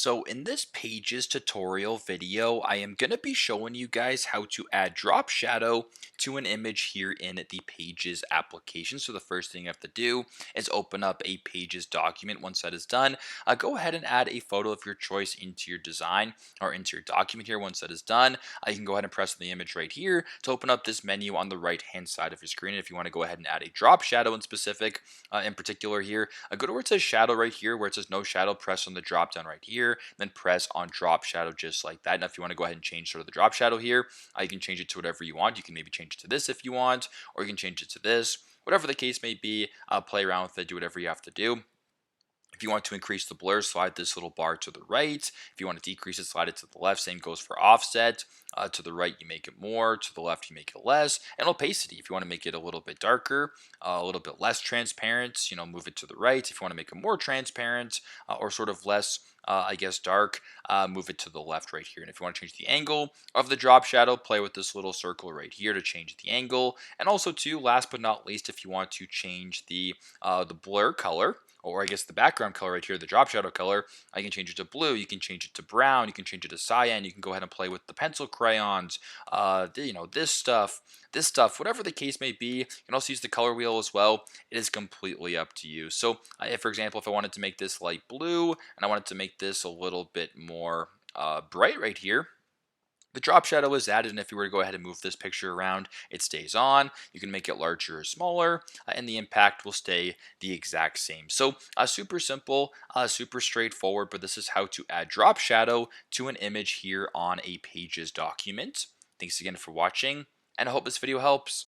So in this Pages tutorial video, I am going to be showing you guys how to add drop shadow to an image here in the Pages application. So the first thing you have to do is open up a Pages document. Once that is done, go ahead and add a photo of your choice into your design or into your document here. Once that is done, you can go ahead and press the image right here to open up this menu on the right hand side of your screen. And if you want to go ahead and add a drop shadow in particular here, go to where it says shadow right here, where it says no shadow, press on the drop down right here, then press on drop shadow just like that. Now, if you want to go ahead and change sort of the drop shadow here, you can change it to whatever you want. You can maybe change it to this if you want, or you can change it to this. Whatever the case may be, play around with it, do whatever you have to do. If you want to increase the blur, slide this little bar to the right. If you want to decrease it, slide it to the left. Same goes for offset. To the right, you make it more. To the left, you make it less. And opacity, if you want to make it a little bit darker, a little bit less transparent, move it to the right. If you want to make it more transparent or sort of less, dark, move it to the left right here. And if you want to change the angle of the drop shadow, play with this little circle right here to change the angle. And also, too, last but not least, if you want to change the blur color, or I guess the background color right here, the drop shadow color, I can change it to blue, you can change it to brown, you can change it to cyan, you can go ahead and play with the pencil crayons, this stuff, whatever the case may be. You can also use the color wheel as well. It is completely up to you. So if, for example, if I wanted to make this light blue and I wanted to make this a little bit more bright right here, the drop shadow is added, and if you were to go ahead and move this picture around, it stays on. You can make it larger or smaller, and the impact will stay the exact same. So super simple, super straightforward, but this is how to add drop shadow to an image here on a Pages document. Thanks again for watching, and I hope this video helps.